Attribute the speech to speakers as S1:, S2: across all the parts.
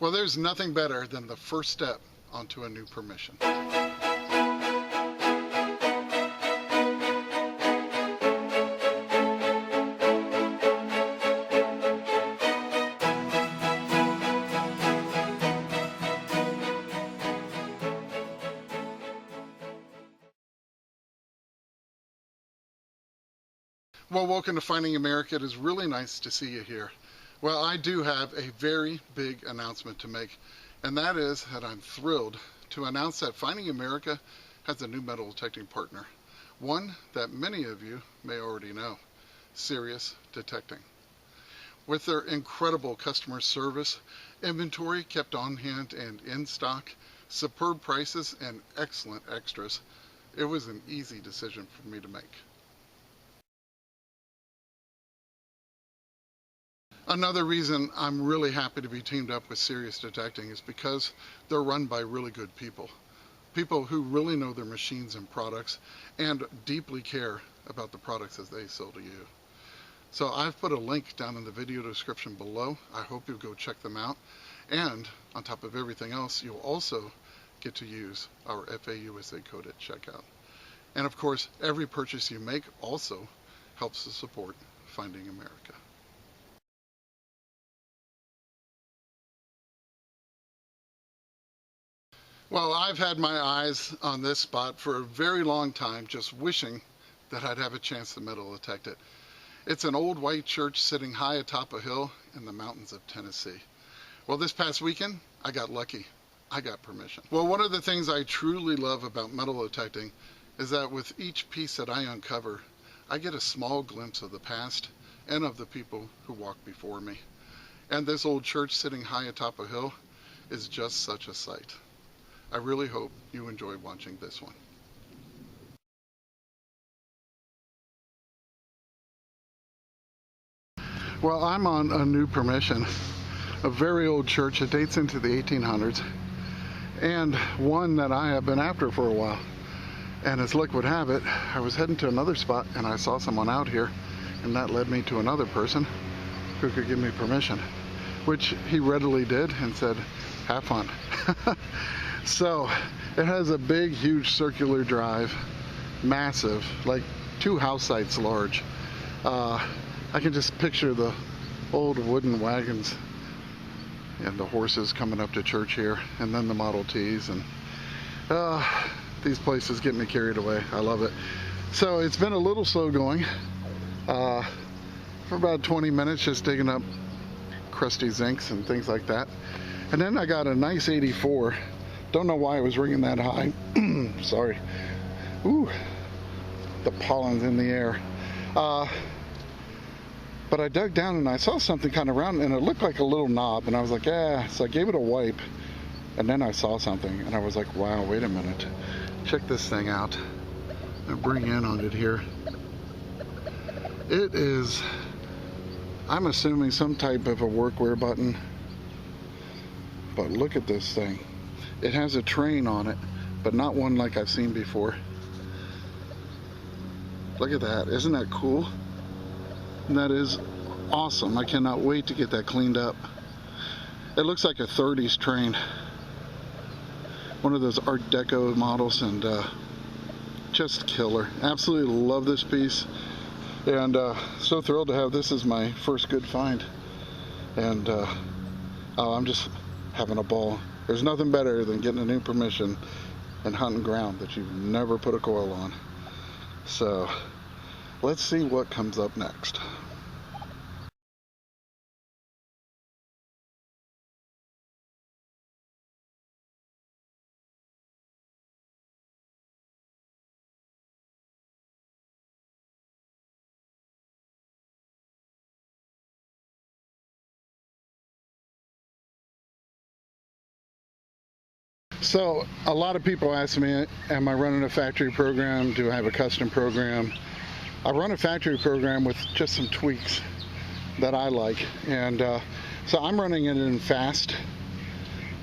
S1: Well, there's nothing better than the first step onto a new permission. Well, welcome to Finding America. It is really nice to see you here. Well, I do have a very big announcement to make, and that is that I'm thrilled to announce that Finding America has a new metal detecting partner, one that many of you may already know, Sirius Detecting. With their incredible customer service, inventory kept on hand and in stock, superb prices, and excellent extras, it was an easy decision for me to make. Another reason I'm really happy to be teamed up with Sirius Detecting is because they're run by really good people. People who really know their machines and products and deeply care about the products as they sell to you. So I've put a link down in the video description below. I hope you'll go check them out. And on top of everything else, you'll also get to use our FAUSA code at checkout. And of course, every purchase you make also helps to support Finding America. Well, I've had my eyes on this spot for a very long time, just wishing that I'd have a chance to metal detect it. It's an old white church sitting high atop a hill in the mountains of Tennessee. Well, this past weekend, I got lucky. I got permission. Well, one of the things I truly love about metal detecting is that with each piece that I uncover, I get a small glimpse of the past and of the people who walked before me. And this old church sitting high atop a hill is just such a sight. I really hope you enjoy watching this one. Well, I'm on a new permission, a very old church. It dates into the 1800s, and one that I have been after for a while. And as luck would have it, I was heading to another spot and I saw someone out here, and that led me to another person who could give me permission, which he readily did and said, have fun. So it has a big, huge circular drive, massive, like 2 house sites large. I can just picture the old wooden wagons and the horses coming up to church here, and then the Model Ts, and these places get me carried away. I love it. So it's been a little slow going for about 20 minutes, just digging up crusty zincs and things like that. And then I got a nice 84. Don't know why it was ringing that high. Sorry. Ooh, the pollen's in the air. But I dug down and I saw something kind of round, and it looked like a little knob, and I was like, so I gave it a wipe, and then I saw something, and I was like, wow, wait a minute. Check this thing out. I'll bring in on it here. It is, I'm assuming, some type of a workwear button, but look at this thing. It has a train on it, but not one like I've seen before. Look at that. Isn't that cool? And that is awesome. I cannot wait to get that cleaned up. It looks like a 30s train. One of those Art Deco models, and just killer. Absolutely love this piece. And so thrilled to have this as my first good find. And I'm just having a ball. There's nothing better than getting a new permission and hunting ground that you've never put a coil on. So let's see what comes up next. So a lot of people ask me, am I running a factory program? Do I have a custom program? I run a factory program with just some tweaks that I like. And so I'm running it in fast.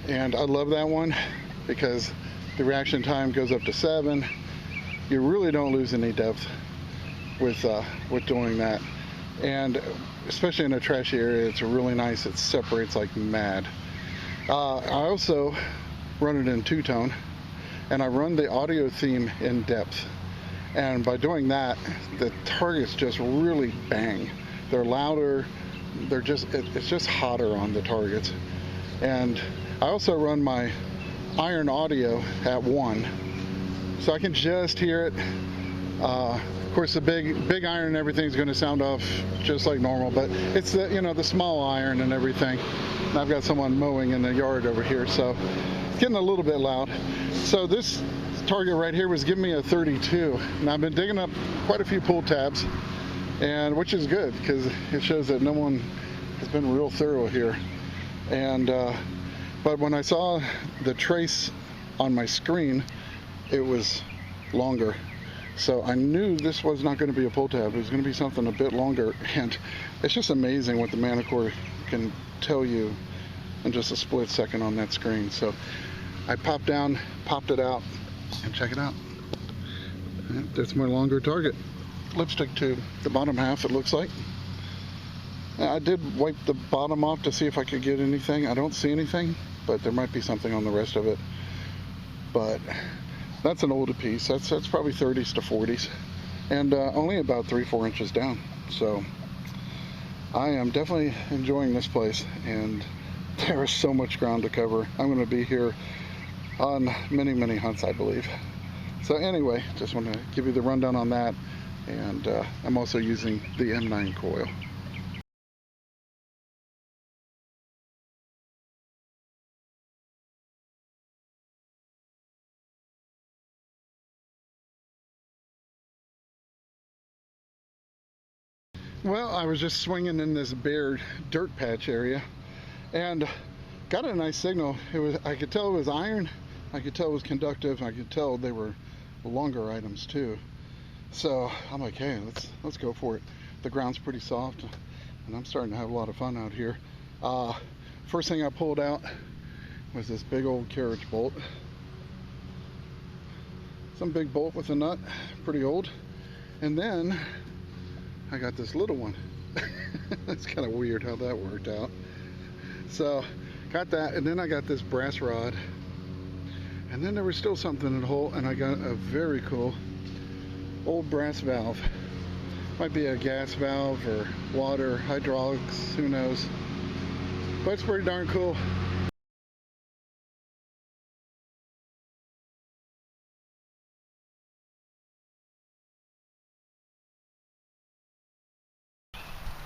S1: And I love that one because the reaction time goes up to 7. You really don't lose any depth with doing that. And especially in a trashy area, it's really nice. It separates like mad. I also run it in two-tone, and I run the audio theme in depth. And by doing that, the targets just really bang. They're louder. It's just hotter on the targets. And I also run my iron audio at 1, so I can just hear it. Of course, the big iron and everything's going to sound off just like normal, but it's the small iron and everything. And I've got someone mowing in the yard over here, so it's getting a little bit loud. So this target right here was giving me a 32, and I've been digging up quite a few pull tabs, and which is good because it shows that no one has been real thorough here. And but when I saw the trace on my screen, it was longer. So I knew this was not going to be a pull tab. It was going to be something a bit longer. And it's just amazing what the Manticore can tell you in just a split second on that screen. So I popped it out, and check it out. That's my longer target. Lipstick tube, the bottom half, it looks like. I did wipe the bottom off to see if I could get anything. I don't see anything, but there might be something on the rest of it. But that's an older piece. That's probably 30s to 40s, and only about 3-4 inches down. So I am definitely enjoying this place, and there is so much ground to cover. I'm going to be here on many hunts, I believe. So anyway, just want to give you the rundown on that, and I'm also using the M9 coil. Well, I was just swinging in this bare dirt patch area and got a nice signal. I could tell it was iron, I could tell it was conductive, I could tell they were longer items too. So I'm like, hey, let's go for it. The ground's pretty soft, and I'm starting to have a lot of fun out here. First thing I pulled out was this big old carriage bolt. Some big bolt with a nut, pretty old. And then I got this little one. That's kind of weird how that worked out. So got that, and then I got this brass rod, and then there was still something in the hole, and I got a very cool old brass valve. Might be a gas valve or water, hydraulics, who knows, but it's pretty darn cool.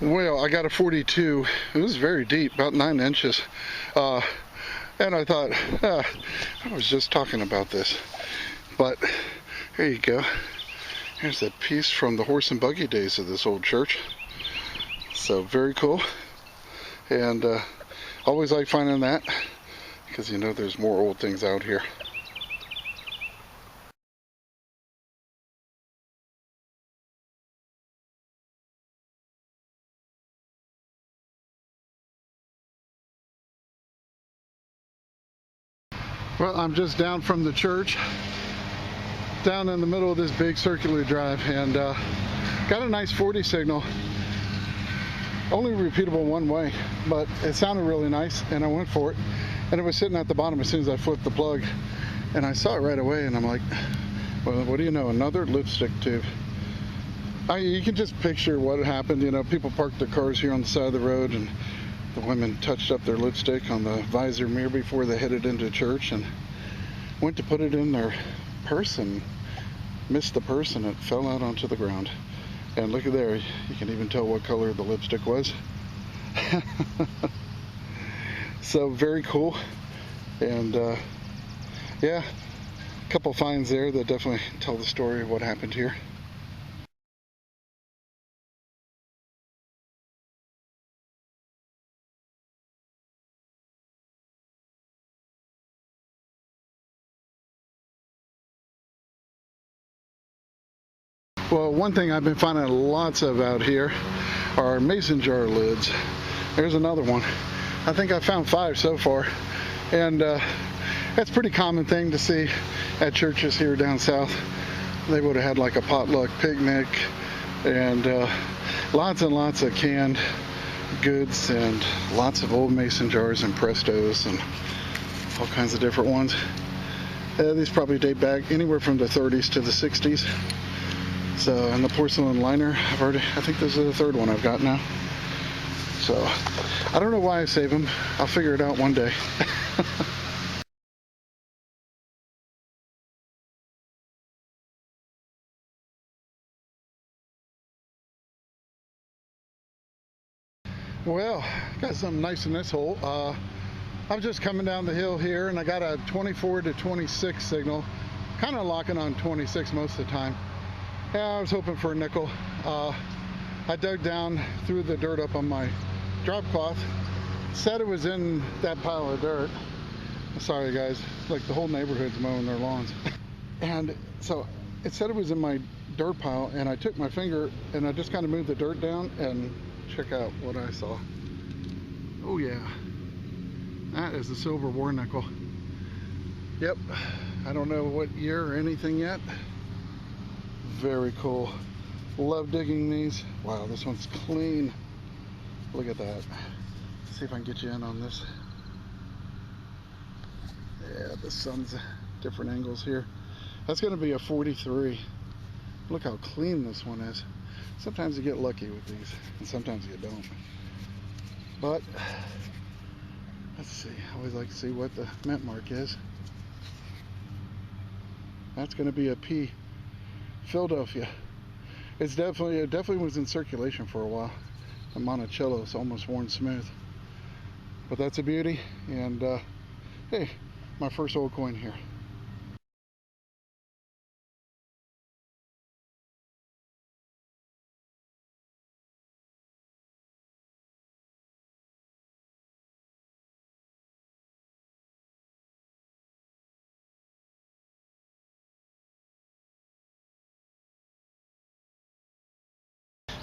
S1: Well, I got a 42. It was very deep, about 9 inches. And I thought, I was just talking about this. But here you go. Here's a piece from the horse and buggy days of this old church. So very cool. And always like finding that, because there's more old things out here. Well, I'm just down from the church, down in the middle of this big circular drive, and got a nice 40 signal. Only repeatable one way, but it sounded really nice, and I went for it. And it was sitting at the bottom as soon as I flipped the plug, and I saw it right away, and I'm like, well, what do you know, another lipstick tube. You can just picture what happened. People parked their cars here on the side of the road, and the women touched up their lipstick on the visor mirror before they headed into church, and went to put it in their purse and missed the purse, and it fell out onto the ground. And look at there, you can even tell what color the lipstick was. So very cool. And yeah, a couple finds there that definitely tell the story of what happened here. Well, one thing I've been finding lots of out here are mason jar lids. There's another one. I think I found 5 so far, and that's a pretty common thing to see at churches here down south. They would have had like a potluck picnic, and lots and lots of canned goods and lots of old mason jars and Prestos and all kinds of different ones. These probably date back anywhere from the 30s to the 60s. So, and the porcelain liner, I think this is the third one I've got now. So, I don't know why I save them. I'll figure it out one day. Well, got something nice in this hole. I'm just coming down the hill here and I got a 24 to 26 signal. Kind of locking on 26 most of the time. Yeah, I was hoping for a nickel. I dug down through the dirt up on my drop cloth. Said it was in that pile of dirt. Sorry guys, like the whole neighborhood's mowing their lawns. And so it said it was in my dirt pile, and I took my finger and I just kind of moved the dirt down, and check out what I saw. Oh yeah, that is a silver war nickel. Yep, I don't know what year or anything yet. Very cool. Love digging these. Wow, this one's clean. Look at that. Let's see if I can get you in on this. Yeah, the sun's different angles here. That's going to be a 43. Look how clean this one is. Sometimes you get lucky with these, and sometimes you don't. But let's see. I always like to see what the mint mark is. That's going to be a P. Philadelphia. It definitely was in circulation for a while. The Monticello is almost worn smooth. But that's a beauty, and hey, my first old coin here.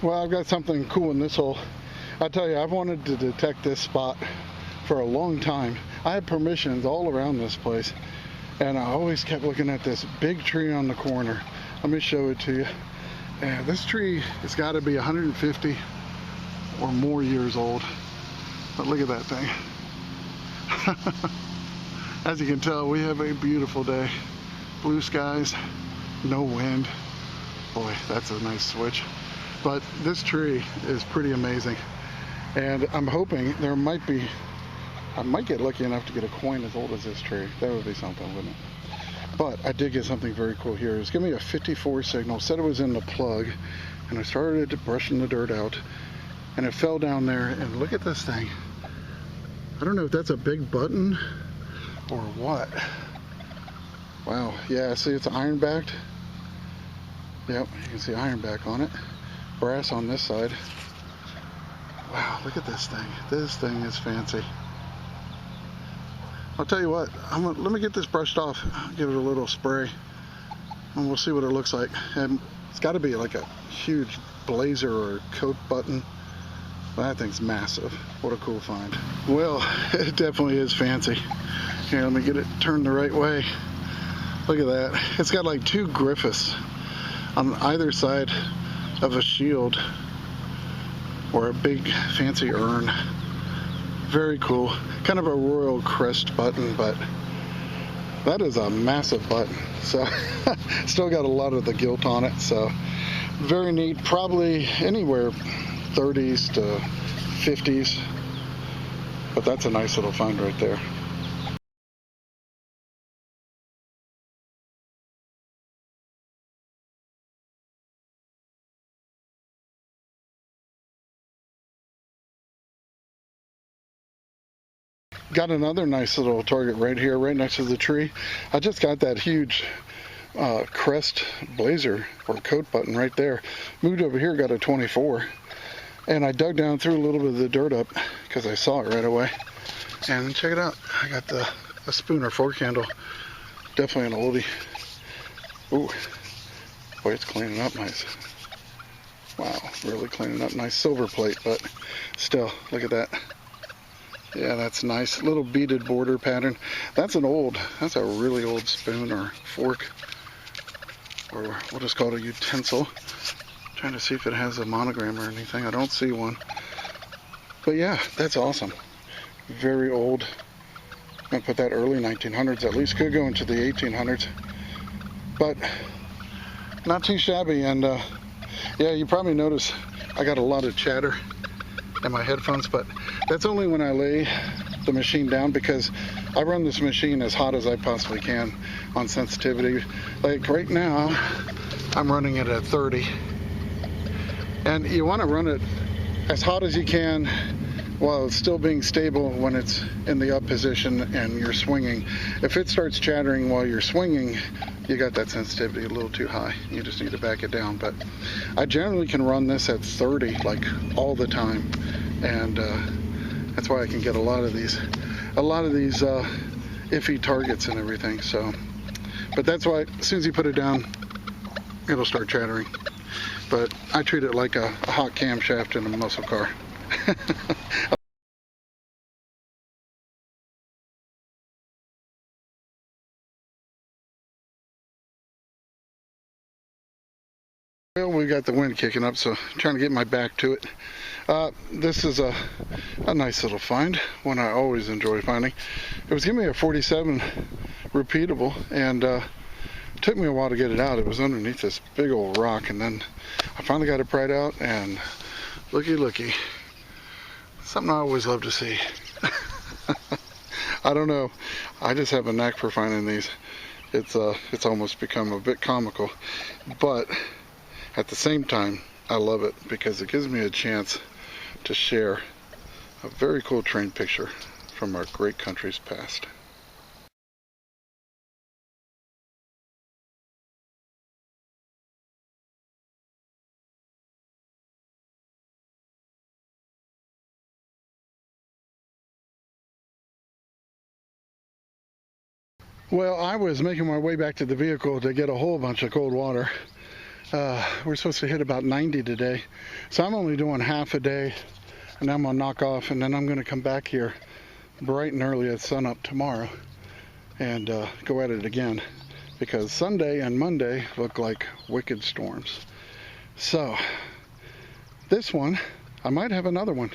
S1: Well, I've got something cool in this hole. I tell you, I've wanted to detect this spot for a long time. I had permissions all around this place, and I always kept looking at this big tree on the corner. Let me show it to you. And this tree has got to be 150 or more years old. But look at that thing. As you can tell, we have a beautiful day. Blue skies, no wind. Boy, that's a nice switch. But this tree is pretty amazing, and I'm hoping I might get lucky enough to get a coin as old as this tree. That would be something, wouldn't it? But I did get something very cool here. It's giving me a 54 signal. Said it was in the plug, and I started brushing the dirt out, and it fell down there. And look at this thing. I don't know if that's a big button or what. Wow, yeah, see, it's iron backed. Yep, you can see iron back on it. Brass on this side. Wow, look at this thing. This thing is fancy. I'll tell you what, let me get this brushed off, give it a little spray, and we'll see what it looks like. And it's got to be like a huge blazer or coat button. That thing's massive. What a cool find. Well, it definitely is fancy. Here, let me get it turned the right way. Look at that. It's got like two Griffiths on either side of a shield or a big fancy urn. Very cool. Kind of a royal crest button, but that is a massive button. So still got a lot of the gilt on it. So very neat. Probably anywhere 30s to 50s. But that's a nice little find right there. Got another nice little target right here, right next to the tree. I just got that huge crest blazer or coat button right there. Moved over here, got a 24. And I dug down through a little bit of the dirt up because I saw it right away. And check it out. I got a spoon or fork handle. Definitely an oldie. Ooh, boy, it's cleaning up nice. Wow, really cleaning up nice. Silver plate, but still, look at that. Yeah, that's nice. Little beaded border pattern. That's a really old spoon or fork, or what is called a utensil. Trying to see if it has a monogram or anything. I don't see one. But yeah, that's awesome. Very old. I'm gonna put that early 1900s, at least could go into the 1800s. But not too shabby. And yeah, you probably notice I got a lot of chatter in my headphones, but that's only when I lay the machine down, because I run this machine as hot as I possibly can on sensitivity. Like right now, I'm running it at 30. And you want to run it as hot as you can while it's still being stable when it's in the up position and you're swinging. If it starts chattering while you're swinging, you got that sensitivity a little too high. You just need to back it down. But I generally can run this at 30 like all the time, and that's why I can get a lot of these iffy targets and everything. So, but that's why as soon as you put it down, it'll start chattering. But I treat it like a hot camshaft in a muscle car. Well, we got the wind kicking up, so I'm trying to get my back to it. This is a nice little find, one I always enjoy finding. It was giving me a 47 repeatable, and it took me a while to get it out. It was underneath this big old rock, and then I finally got it pried out, and looky. Something I always love to see. I don't know. I just have a knack for finding these. It's almost become a bit comical, but at the same time, I love it because it gives me a chance to share a very cool train picture from our great country's past. Well, I was making my way back to the vehicle to get a whole bunch of cold water. We're supposed to hit about 90 today, so I'm only doing half a day, and I'm gonna knock off, and then I'm gonna come back here bright and early at sunup tomorrow and go at it again, because Sunday and Monday look like wicked storms. So this one, I might have another one.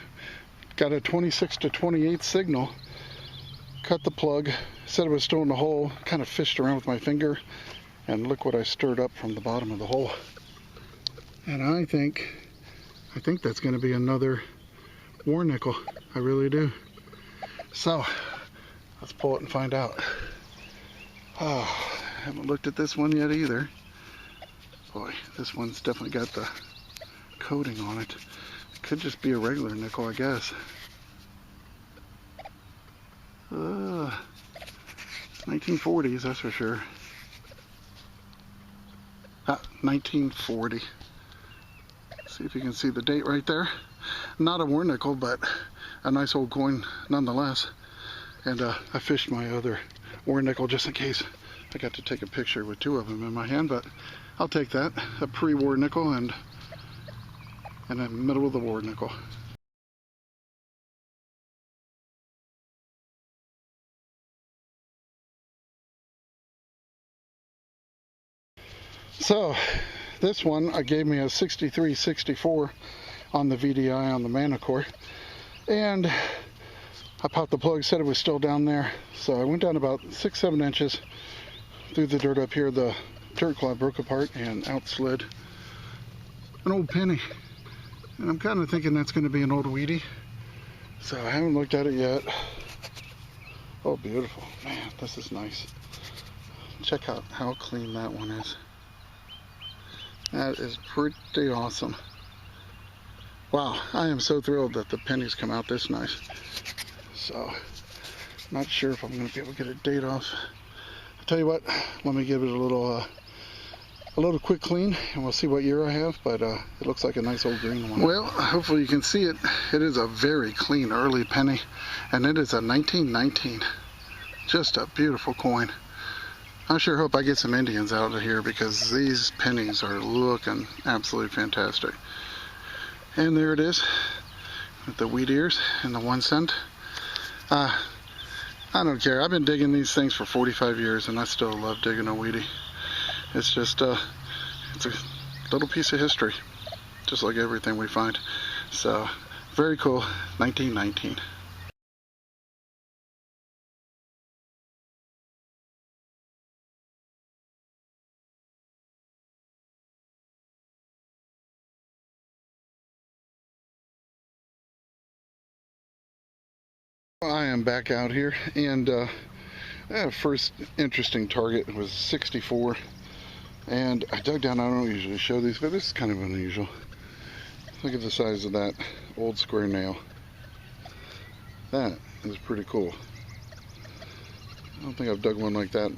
S1: Got a 26 to 28 signal. Cut the plug, said it was still in the hole, kind of fished around with my finger, and look what I stirred up from the bottom of the hole. And I think that's going to be another war nickel. I really do. So let's pull it and find out. Oh, I haven't looked at this one yet either. Boy, this one's definitely got the coating on it. It could just be a regular nickel, I guess. 1940s, that's for sure. 1940. See if you can see the date right there. Not a war nickel, but a nice old coin nonetheless. And I fished my other war nickel just in case. I got to take a picture with two of them in my hand, but I'll take that. A pre-war nickel and a middle of the war nickel. So this one gave me a 63-64 on the VDI on the Manticore, and I popped the plug, said it was still down there, so I went down about 6-7 inches through the dirt up here. The dirt clod broke apart and out slid an old penny, and I'm kind of thinking that's going to be an old weedy, so I haven't looked at it yet. Oh, beautiful. Man, this is nice. Check out how clean that one is. That is pretty awesome. Wow, I am so thrilled that the pennies come out this nice. So, not sure if I'm going to be able to get a date off. I'll tell you what, let me give it a little quick clean, and we'll see what year I have, but it looks like a nice old green one. Well, hopefully you can see it. It is a very clean early penny, and it is a 1919. Just a beautiful coin. I sure hope I get some Indians out of here, because these pennies are looking absolutely fantastic. And there it is, with the wheat ears and the 1 cent. I don't care. I've been digging these things for 45 years, and I still love digging a wheatie. It's just it's a little piece of history, just like everything we find. So Very cool. 1919. I am back out here, and first interesting target was 64, and I dug down. I don't usually show these, but this is kind of unusual. Look at the size of that old square nail. That is pretty cool. I don't think I've dug one like that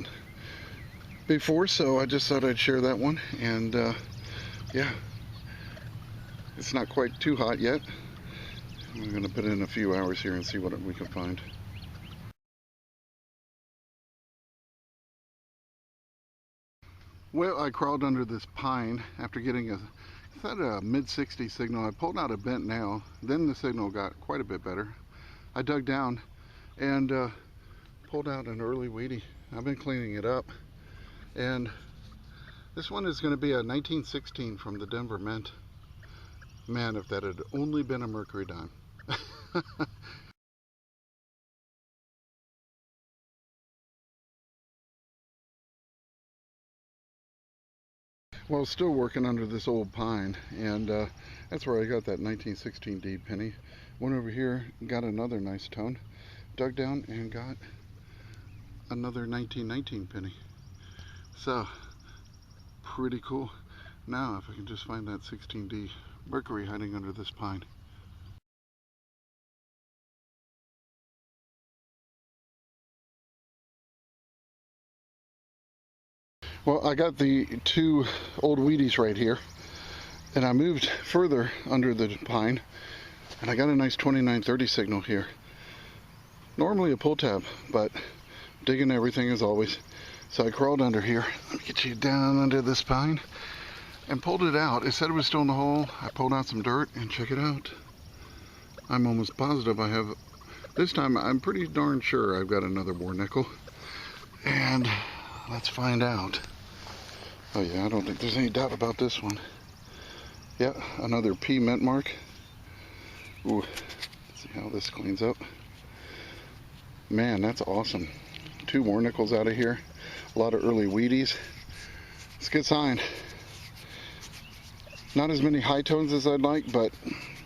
S1: before, so I just thought I'd share that one. And yeah, it's not quite too hot yet. I'm going to put in a few hours here and see what we can find. Well, I crawled under this pine after getting a mid-60 signal. I pulled out a bent nail, then the signal got quite a bit better. I dug down and pulled out an early weedy. I've been cleaning it up, and this one is going to be a 1916 from the Denver Mint. Man, if that had only been a mercury dime. Well, still working under this old pine, and that's where I got that 1916 D penny. Went over here, got another nice tone, dug down and got another 1919 penny. So, pretty cool. Now, if I can just find that 16D mercury hiding under this pine. Well, I got the two old Wheaties right here, and I moved further under the pine, and I got a nice 2930 signal here. Normally a pull tab, but digging everything as always. So I crawled under here. Let me get you down under this pine, and pulled it out. It said it was still in the hole. I pulled out some dirt, and check it out. I'm almost positive I have, this time I'm pretty darn sure I've got another war nickel. And let's find out. Oh yeah, I don't think there's any doubt about this one. Yeah, another P mint mark. Ooh, let's see how this cleans up. Man, that's awesome. Two war nickels out of here. A lot of early Wheaties. It's a good sign. Not as many high tones as I'd like, but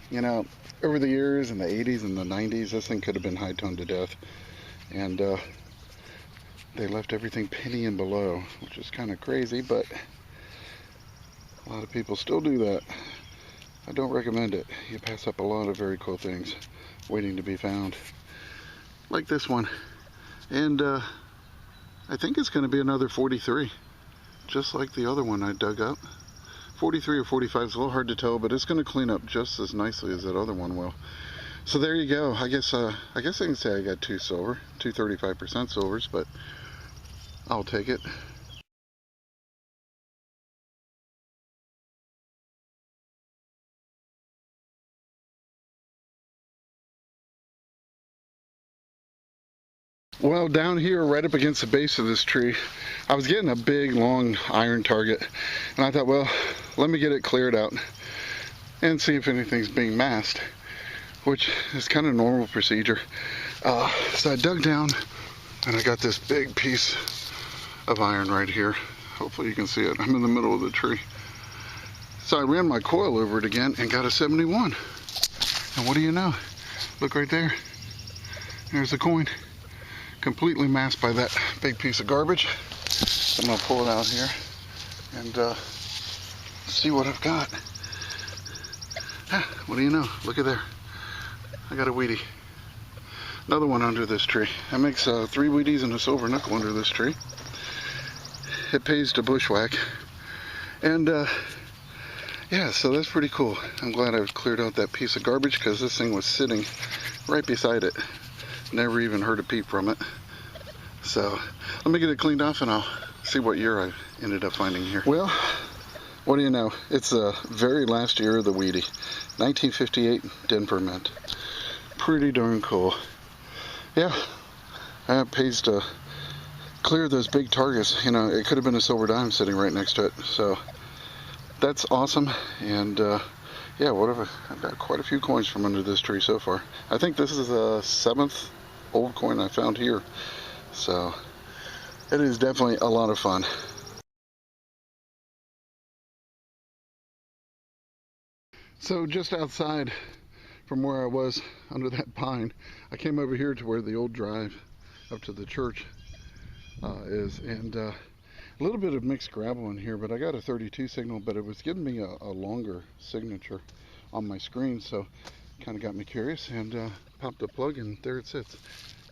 S1: you know, over the years in the 80s and the 90s, this thing could have been high toned to death. And they left everything penny and below, which is kind of crazy, but a lot of people still do that. I don't recommend it. You pass up a lot of very cool things waiting to be found, like this one. And I think it's going to be another 43, just like the other one I dug up. 43 or 45 is a little hard to tell, but it's going to clean up just as nicely as that other one will. So there you go. I guess I can say I got two silver, two 35% silvers, but I'll take it. Well, down here, right up against the base of this tree, I was getting a big, long iron target, and I thought, well, let me get it cleared out and see if anything's being masked, which is kind of normal procedure. So I dug down, and I got this big piece of iron right here. Hopefully you can see it. I'm in the middle of the tree. So I ran my coil over it again and got a 71. And what do you know? Look right there. There's the coin. Completely masked by that big piece of garbage. I'm gonna pull it out here and see what I've got. What do you know? Look at there. I got a Wheatie. Another one under this tree. That makes 3 Wheaties and a silver nickel under this tree. It pays to bushwhack. And yeah, so that's pretty cool. I'm glad I cleared out that piece of garbage because this thing was sitting right beside it. Never even heard a peep from it. So let me get it cleaned off and I'll see what year I ended up finding here. Well, what do you know? It's the very last year of the Wheatie. 1958 Denver Mint. Pretty darn cool. Yeah, it pays to clear those big targets. You know, it could have been a silver dime sitting right next to it. So that's awesome. And yeah, I've got quite a few coins from under this tree so far. I think this is the 7th old coin I found here. So it is definitely a lot of fun. So just outside from where I was under that pine, I came over here to where the old drive up to the church is, and a little bit of mixed gravel in here, but I got a 32 signal, but it was giving me a longer signature on my screen, so kind of got me curious, and popped the plug, and there it sits.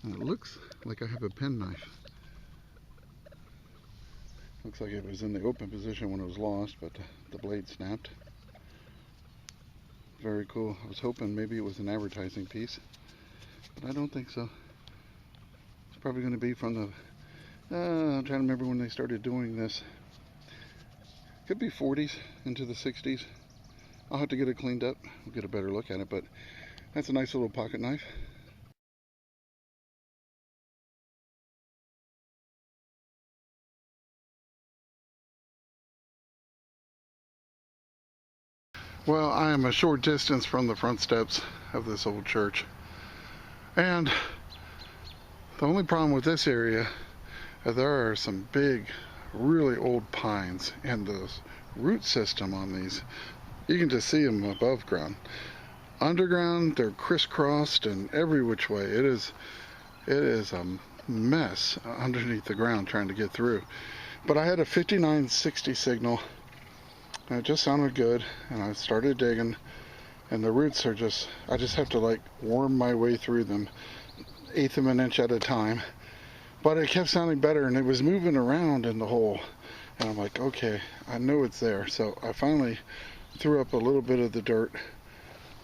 S1: And it looks like I have a pen knife. Looks like it was in the open position when it was lost, but the blade snapped. Very cool. I was hoping maybe it was an advertising piece, but I don't think so. It's probably going to be from the I'm trying to remember when they started doing this. Could be 40s into the 60s. I'll have to get it cleaned up. We'll get a better look at it, but that's a nice little pocket knife. Well, I am a short distance from the front steps of this old church. And the only problem with this area, there are some big, really old pines, and the root system on these, you can just see them above ground. Underground, they're crisscrossed and every which way. It is a mess underneath the ground trying to get through. But I had a 5960 signal, and it just sounded good, and I started digging, and the roots are just, I just have to like worm my way through them, 1/8 of an inch at a time. But it kept sounding better, and it was moving around in the hole, and I'm like, okay, I know it's there. So I finally threw up a little bit of the dirt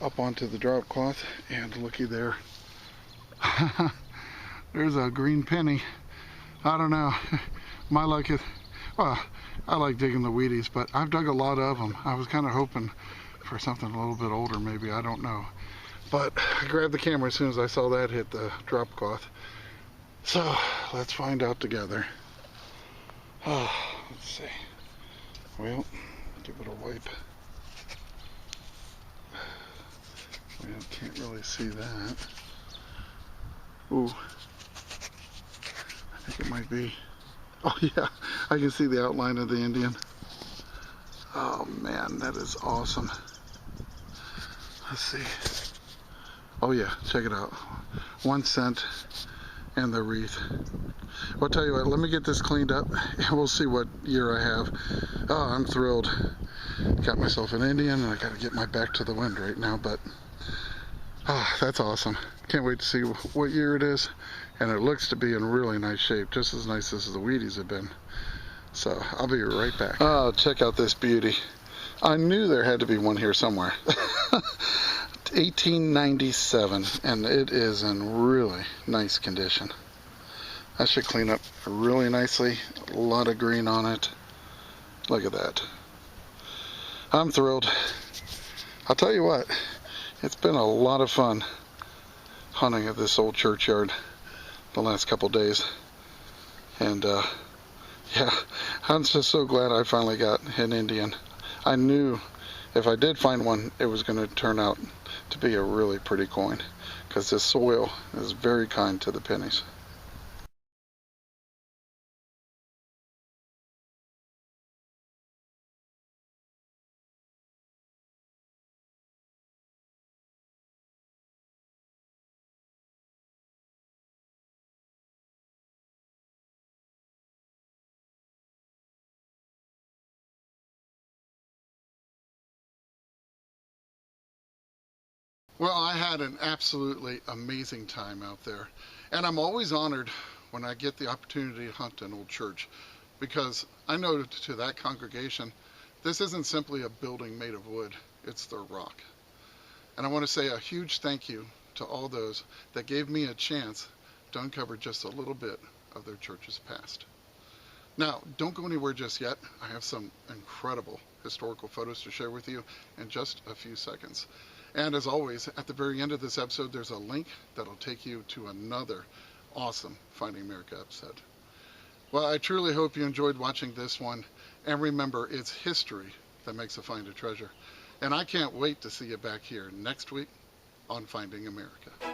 S1: up onto the drop cloth, and looky there. There's a green penny. I don't know. My luck is, well, I like digging the Wheaties, but I've dug a lot of them. I was kind of hoping for something a little bit older, maybe. I don't know. But I grabbed the camera as soon as I saw that hit the drop cloth. So let's find out together. Let's see. Well, give it a wipe. Well, can't really see that. Ooh. I think it might be. Oh yeah, I can see the outline of the Indian. Oh man, that is awesome. Let's see. Oh yeah, check it out. 1 cent and the wreath. Well, I'll tell you what, let me get this cleaned up and we'll see what year I have. Oh, I'm thrilled. Got myself an Indian, and I gotta get my back to the wind right now, but that's awesome. Can't wait to see what year it is, and it looks to be in really nice shape, just as nice as the Wheaties have been. So I'll be right back. Oh, check out this beauty. I knew there had to be one here somewhere. 1897, and it is in really nice condition. That should clean up really nicely. A lot of green on it. Look at that. I'm thrilled. I'll tell you what, it's been a lot of fun hunting at this old churchyard the last couple days. And yeah, I'm just so glad I finally got an Indian. I knew if I did find one, it was going to turn out to be a really pretty coin, because this soil is very kind to the pennies. Well, I had an absolutely amazing time out there, and I'm always honored when I get the opportunity to hunt an old church, because I know to that congregation, this isn't simply a building made of wood, it's their rock. And I want to say a huge thank you to all those that gave me a chance to uncover just a little bit of their church's past. Now, don't go anywhere just yet. I have some incredible historical photos to share with you in just a few seconds. And as always, at the very end of this episode, there's a link that'll take you to another awesome Finding America episode. Well, I truly hope you enjoyed watching this one. And remember, it's history that makes a find a treasure. And I can't wait to see you back here next week on Finding America.